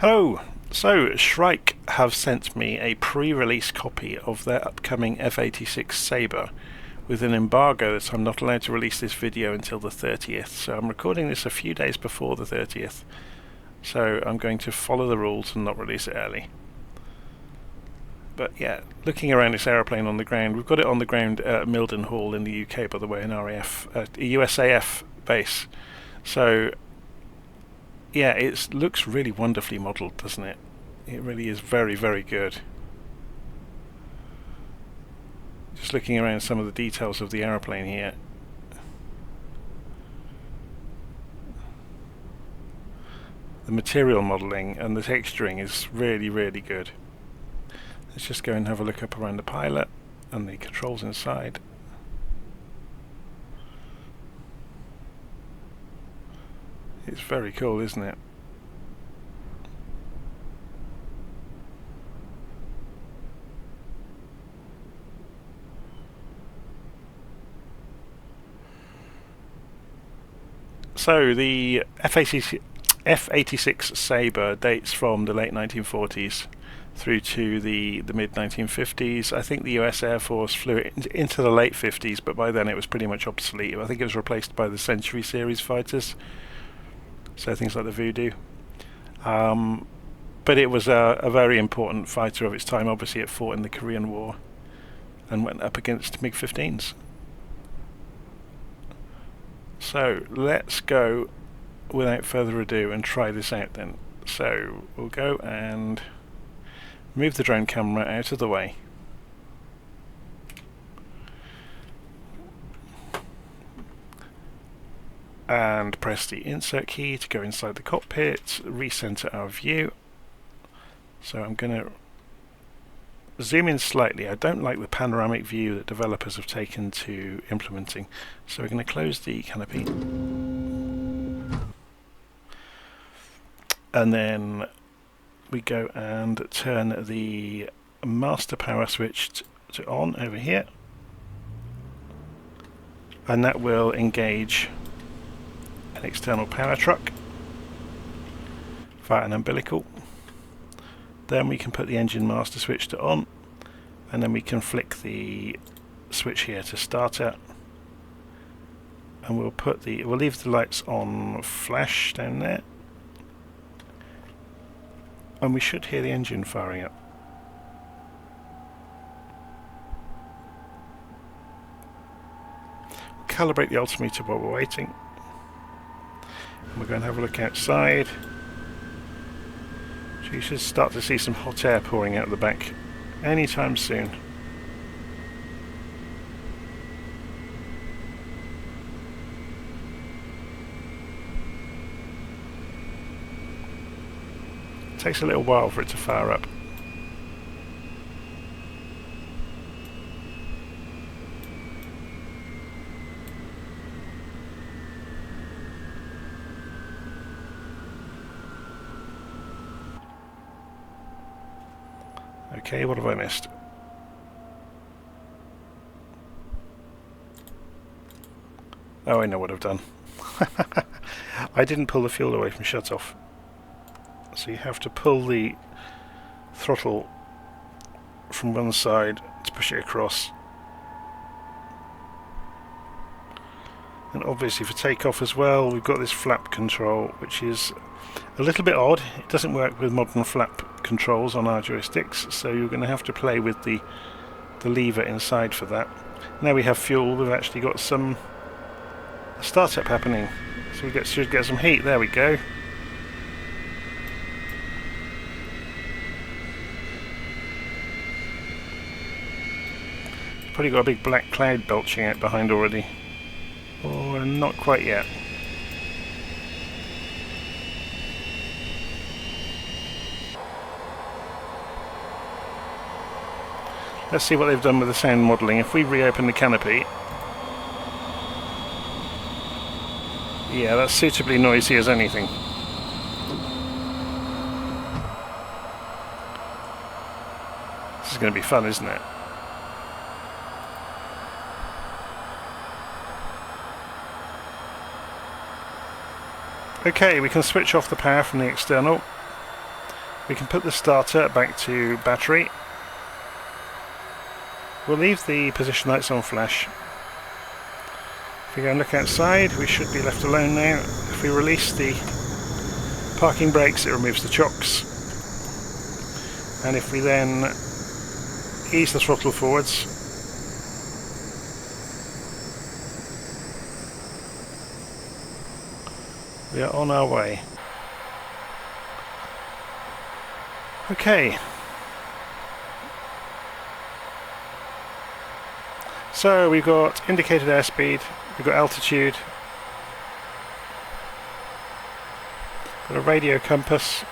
Hello! So, Shrike have sent me a pre-release copy of their upcoming F-86 Sabre with an embargo that I'm not allowed to release this video until the 30th. So I'm recording this a few days before the 30th. So I'm going to follow the rules and not release it early. But yeah, looking around this aeroplane on the ground, we've got it on the ground at Mildenhall in the UK, by the way, an RAF, a USAF base. So yeah, it looks really wonderfully modelled, doesn't it? It really is very, very good. Just looking around some of the details of the aeroplane here. The material modelling and the texturing is really, really good. Let's just go and have a look up around the pilot and the controls inside. It's very cool, isn't it? So the F-86 Sabre dates from the late 1940s through to the mid-1950s. I think the US Air Force flew it into the late 50s, but by then it was pretty much obsolete. I think it was replaced by the Century series fighters. So things like the Voodoo. But it was a very important fighter of its time. Obviously it fought in the Korean War and went up against MiG-15s. So let's go without further ado and try this out then. So we'll go and move the drone camera out of the way. And press the insert key to go inside the cockpit, recenter our view. So I'm going to zoom in slightly. I don't like the panoramic view that developers have taken to implementing. So we're going to close the canopy. And then we go and turn the master power switch to on over here. And that will engage an external power truck via an umbilical. Then we can put the engine master switch to on, and then we can flick the switch here to start it, and we'll leave the lights on flash down there, and we should hear the engine firing up. We'll calibrate the altimeter while we're waiting. We're going to have a look outside. So you should start to see some hot air pouring out the back anytime soon. It takes a little while for it to fire up. Okay, what have I missed? Oh, I know what I've done. I didn't pull the fuel away from shut-off. So you have to pull the throttle from one side to push it across. And obviously for takeoff as well, we've got this flap control, which is a little bit odd. It doesn't work with modern flap controls on our joysticks, so you're going to have to play with the lever inside for that. Now we have fuel, we've actually got some startup happening, so we should get some heat. There we go. Probably got a big black cloud belching out behind already. Or not quite yet. Let's see what they've done with the sound modelling. If we reopen the canopy, yeah, that's suitably noisy as anything. This is going to be fun, isn't it? Okay, we can switch off the power from the external. We can put the starter back to battery. We'll leave the position lights on flash. If we go and look outside, we should be left alone now. If we release the parking brakes, it removes the chocks. And if we then ease the throttle forwards, we are on our way. Okay. So we've got indicated airspeed, we've got altitude, got a radio compass,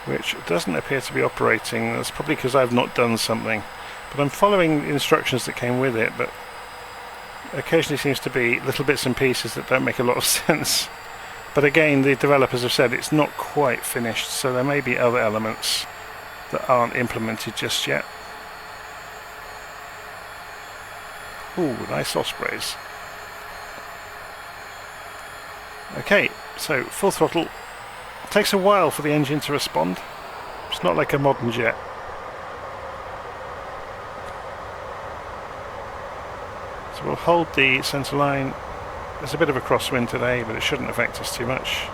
which doesn't appear to be operating. That's probably because I've not done something. But I'm following the instructions that came with it, but occasionally seems to be little bits and pieces that don't make a lot of sense. But again, the developers have said it's not quite finished, so there may be other elements that aren't implemented just yet. Ooh, nice ospreys. Okay, so full throttle. It takes a while for the engine to respond. It's not like a modern jet. So we'll hold the centre line. There's a bit of a crosswind today, but it shouldn't affect us too much.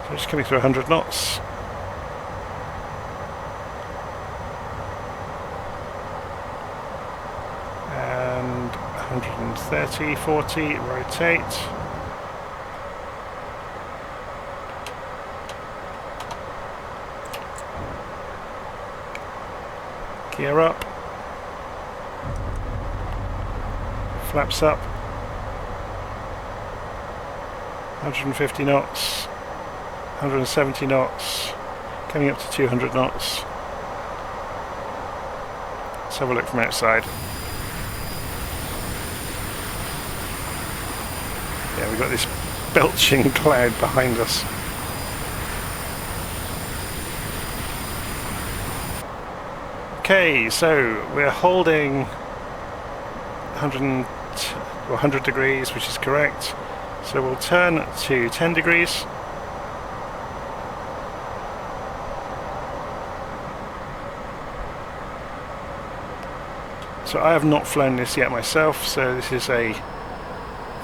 So just coming through 100 knots. And 130, 40, rotate. Gear up. Flaps up. 150 knots. 170 knots. Coming up to 200 knots. Let's have a look from outside. Yeah, we've got this belching cloud behind us. Okay, so we're holding 100 degrees, which is correct. So we'll turn to 10 degrees. So I have not flown this yet myself, so this is a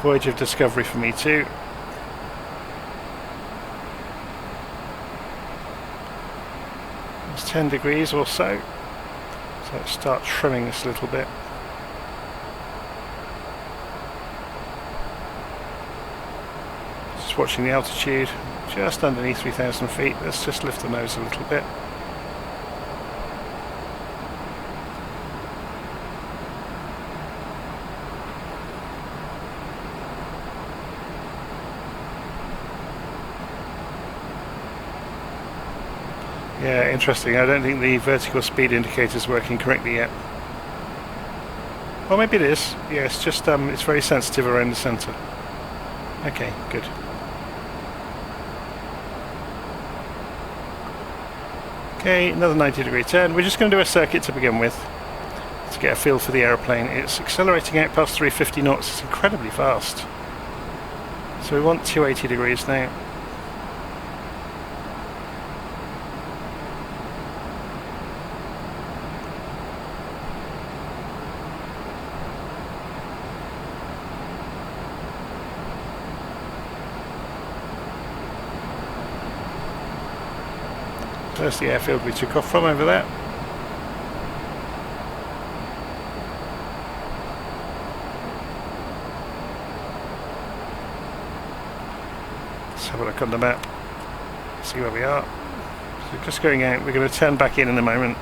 voyage of discovery for me too. It's 10 degrees or so. So let's start trimming this a little bit. Just watching the altitude, just underneath 3,000 feet. Let's just lift the nose a little bit. Yeah, interesting. I don't think the vertical speed indicator is working correctly yet. Well, maybe it is. Yeah, it's just it's very sensitive around the centre. Okay, good. Okay, another 90-degree turn. We're just going to do a circuit to begin with to get a feel for the aeroplane. It's accelerating out past 350 knots. It's incredibly fast. So we want 280 degrees now. There's the airfield we took off from over there. Let's have a look on the map, see where we are. So just going out, we're going to turn back in a moment.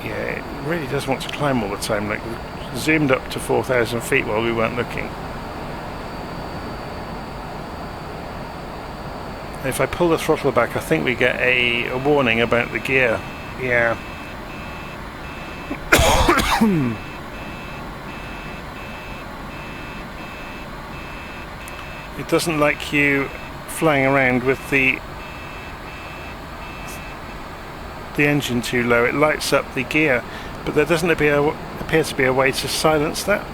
Yeah, it really does want to climb all the time. Like, zoomed up to 4,000 feet while we weren't looking. If I pull the throttle back, I think we get a warning about the gear. Yeah. It doesn't like you flying around with the engine too low, it lights up the gear, but there doesn't appear to be a way to silence that.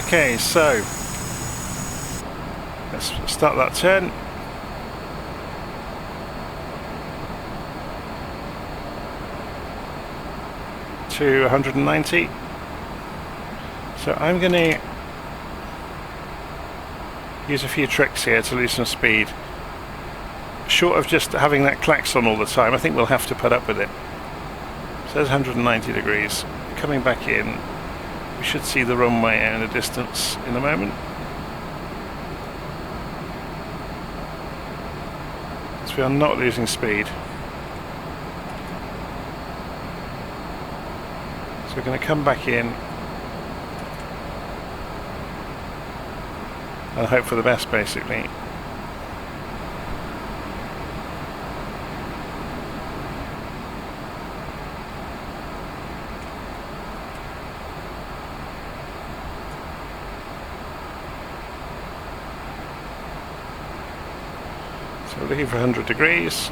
Okay, so let's start that turn. To 190. So I'm going to use a few tricks here to loosen speed. Short of just having that klaxon all the time, I think we'll have to put up with it. So there's 190 degrees. Coming back in, we should see the runway out in the distance in a moment. So we are not losing speed. So we're going to come back in and hope for the best, basically. So we're looking for 100 degrees.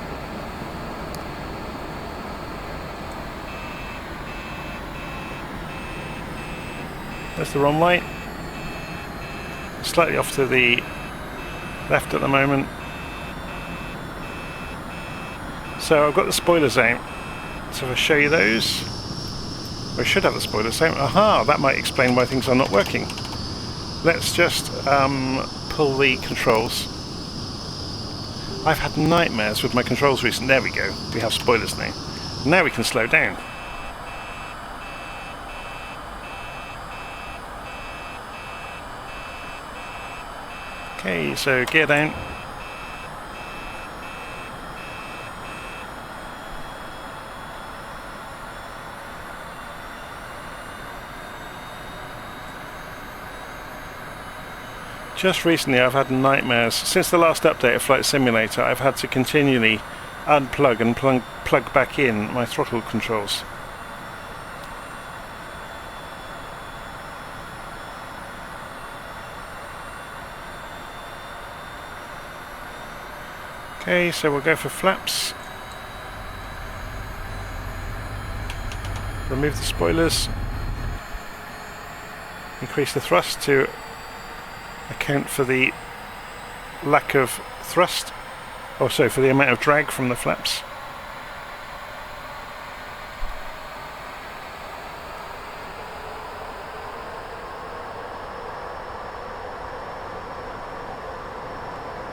There's the runway. Slightly off to the left at the moment. So I've got the spoilers out. So if I show you those, I should have the spoilers out. Aha, that might explain why things are not working. Let's just pull the controls. I've had nightmares with my controls recently. There we go. We have spoilers now. Now we can slow down. Okay, so gear down. Just recently I've had nightmares. Since the last update of Flight Simulator, I've had to continually unplug and plug back in my throttle controls. Okay, so we'll go for flaps. Remove the spoilers. Increase the thrust to account for the lack of thrust. Oh, sorry, for the amount of drag from the flaps.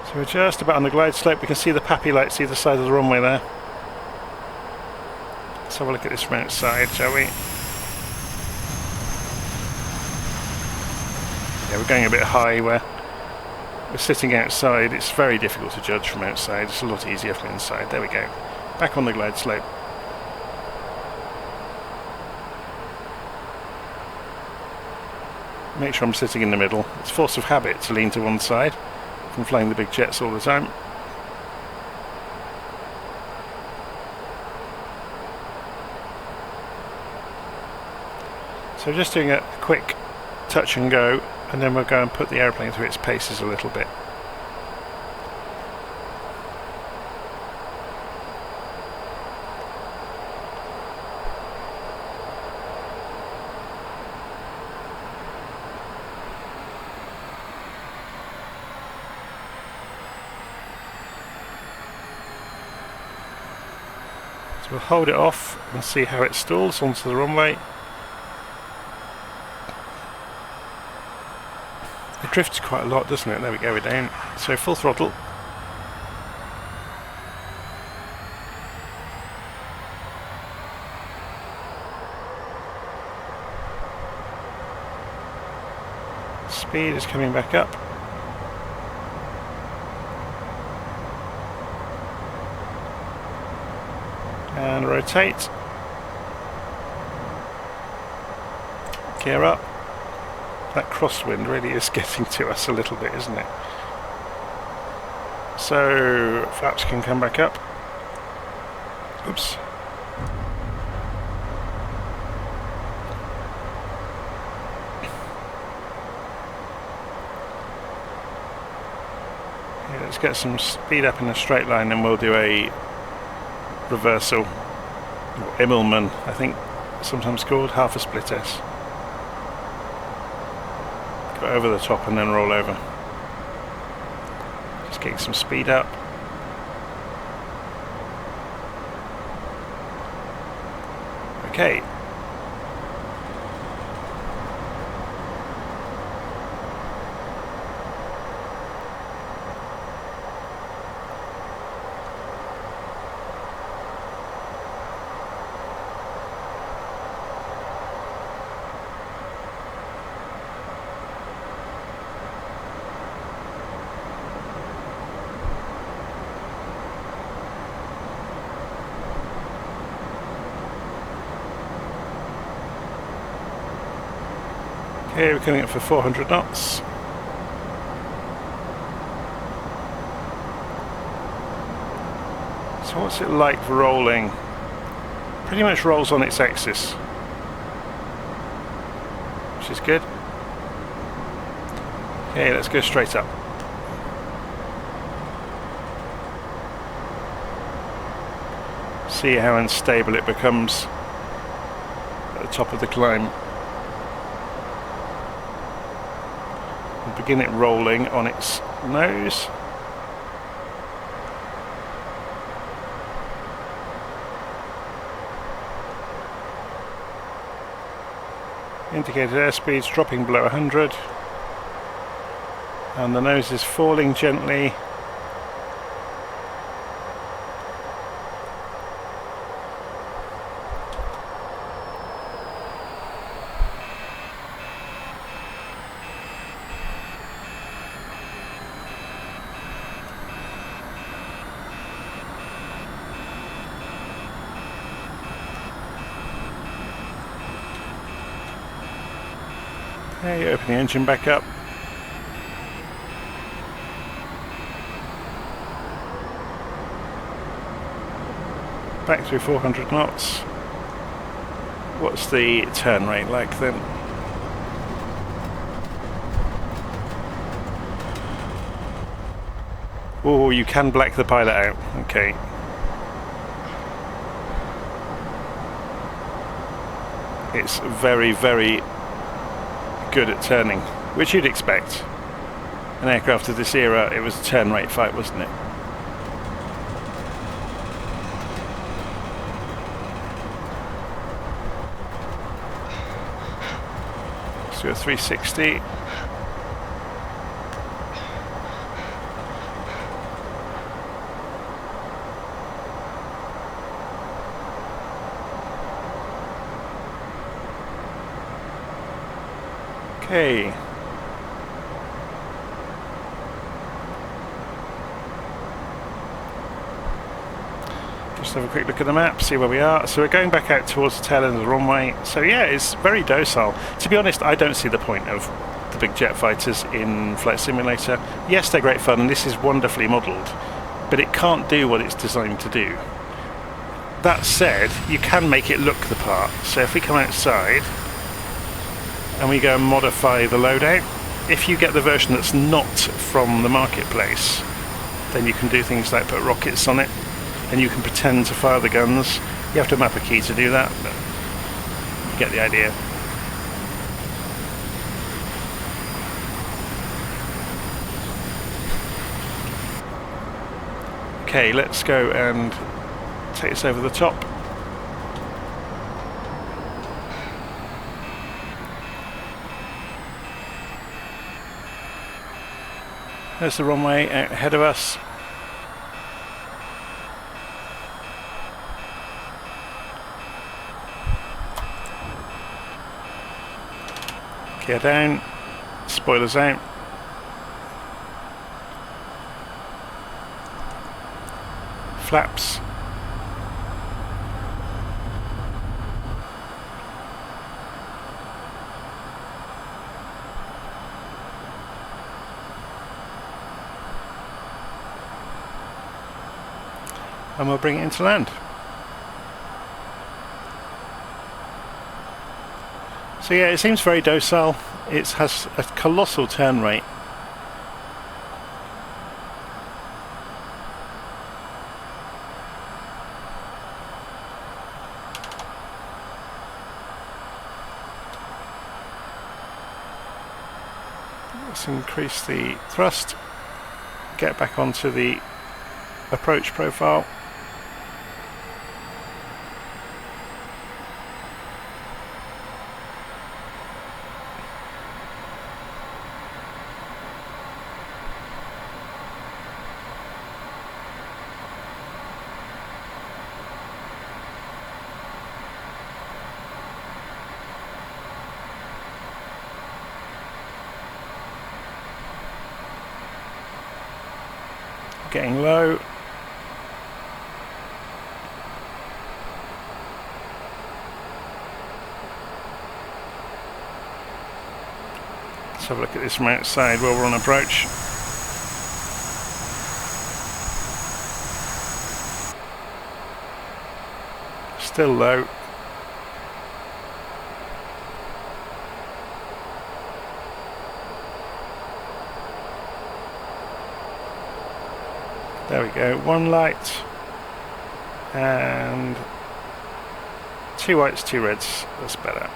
So we're just about on the glide slope. We can see the PAPI lights either side of the runway there. Let's have a look at this from outside, shall we? Yeah, we're going a bit high where we're sitting outside. It's very difficult to judge from outside. It's a lot easier from inside. There we go. Back on the glide slope. Make sure I'm sitting in the middle. It's force of habit to lean to one side from flying the big jets all the time. So just doing a quick touch and go, and then we'll go and put the aeroplane through its paces a little bit. So we'll hold it off and see how it stalls onto the runway. It drifts quite a lot, doesn't it? There we go, we're down. So full throttle. Speed is coming back up. And rotate. Gear up. That crosswind really is getting to us a little bit, isn't it? So flaps can come back up. Oops. Okay, let's get some speed up in a straight line and we'll do a reversal, or Immelman, I think sometimes called, half a split S. Go over the top and then roll over. Just getting some speed up. Okay. Okay, we're coming up for 400 knots. So what's it like rolling? Pretty much rolls on its axis, which is good. Okay, let's go straight up. See how unstable it becomes at the top of the climb. Begin it rolling on its nose. Indicated airspeed's dropping below 100 and the nose is falling gently. Okay, open the engine back up. Back through 400 knots. What's the turn rate like then? Oh, you can black the pilot out. Okay. It's very, very good at turning, which you'd expect. An aircraft of this era, it was a turn rate fight, wasn't it? Let's do a 360. Okay. Just have a quick look at the map, see where we are. So we're going back out towards the tail end of the runway. So yeah, it's very docile. To be honest, I don't see the point of the big jet fighters in Flight Simulator. Yes, they're great fun and this is wonderfully modelled, but it can't do what it's designed to do. That said, you can make it look the part. So if we come outside and we go and modify the loadout, if you get the version that's not from the marketplace, then you can do things like put rockets on it and you can pretend to fire the guns. You have to map a key to do that, but you get the idea. Okay, let's go and take this over the top. There's the runway out ahead of us. Gear down, spoilers out. Flaps. And we'll bring it into land. So yeah, it seems very docile. It has a colossal turn rate. Let's increase the thrust, get back onto the approach profile. Getting low. Let's have a look at this from outside while we're on approach. Still low. There we go, one light and two whites, two reds, that's better.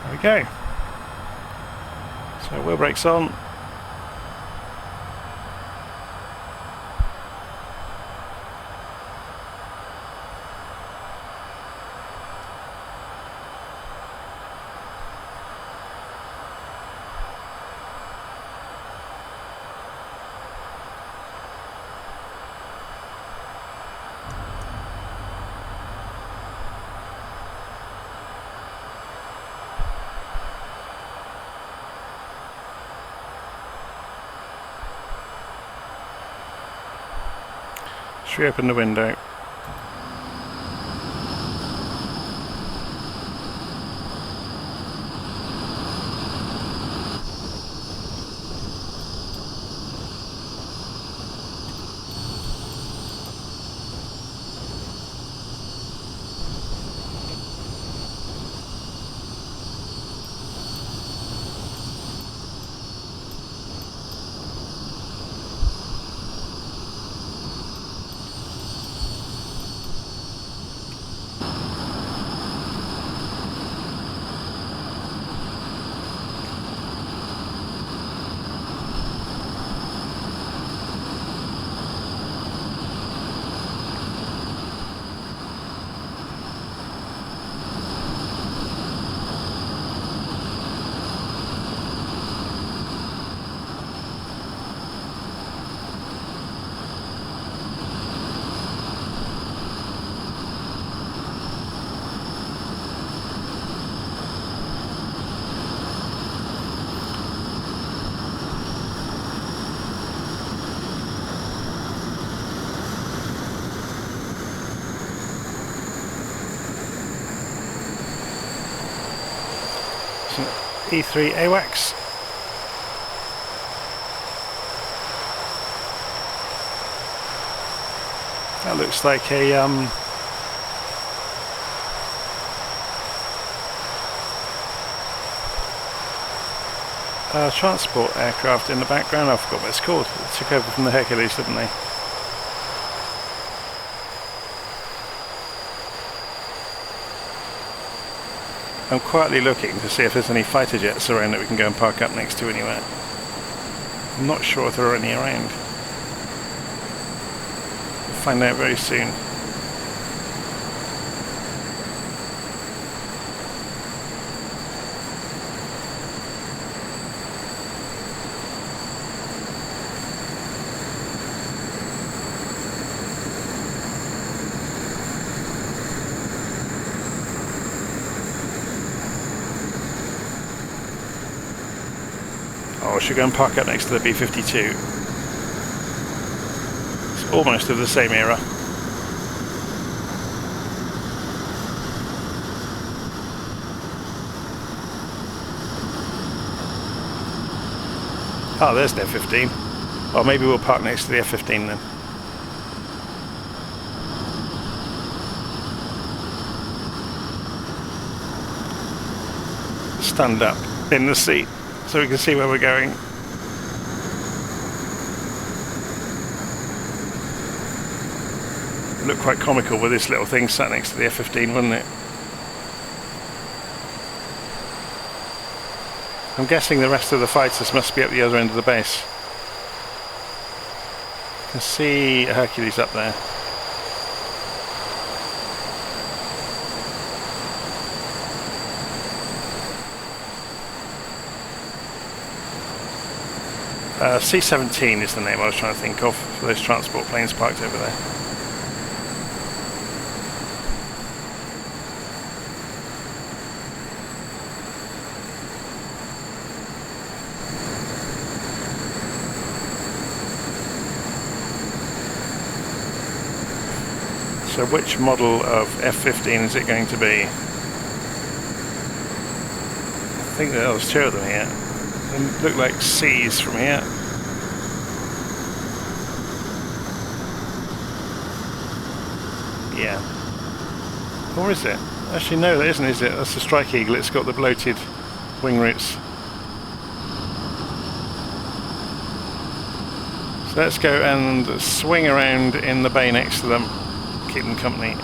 There we go. So wheel brakes on. Should we open the window? E3 AWACS. That looks like a transport aircraft in the background. I forgot what it's called. It took over from the Hercules, didn't they? I'm quietly looking to see if there's any fighter jets around that we can go and park up next to anywhere. I'm not sure if there are any around. We'll find out very soon. Oh, I should go and park up next to the B-52. It's almost of the same era. Oh, there's the F-15. Or maybe we'll park next to the F-15 then. Stand up in the seat so we can see where we're going. It looked quite comical with this little thing sat next to the F-15, wouldn't it? I'm guessing the rest of the fighters must be at the other end of the base. I can see a Hercules up there. C-17 is the name I was trying to think of for those transport planes parked over there. So which model of F-15 is it going to be? I think there was two of them here. They look like C's from here. Yeah. Or is it? Actually no, that isn't, is it? That's the Strike Eagle, it's got the bloated wing roots. So let's go and swing around in the bay next to them, keep them company.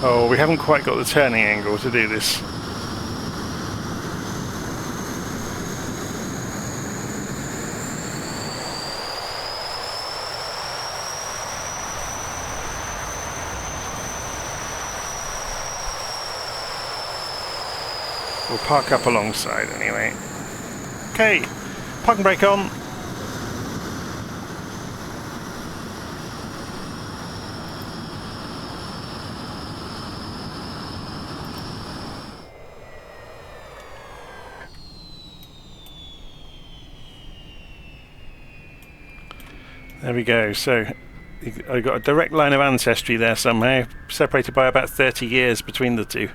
Oh, we haven't quite got the turning angle to do this. We'll park up alongside anyway. Okay, park and brake on. There we go, so I got a direct line of ancestry there somehow, separated by about 30 years between the two.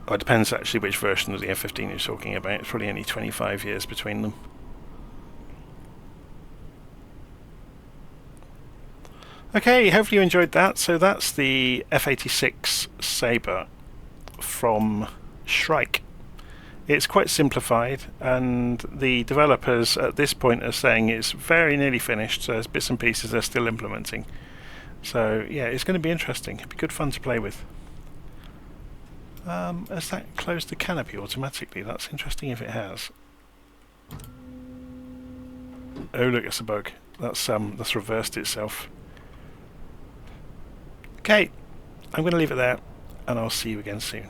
Well, it depends actually which version of the F-15 you're talking about. It's probably only 25 years between them. Okay, hopefully you enjoyed that. So that's the F-86 Sabre from Shrike. It's quite simplified, and the developers at this point are saying it's very nearly finished, so there's bits and pieces they're still implementing. So yeah, it's going to be interesting. It'll be good fun to play with. Has that closed the canopy automatically? That's interesting if it has. Oh look, it's a bug. That's reversed itself. Okay, I'm going to leave it there, and I'll see you again soon.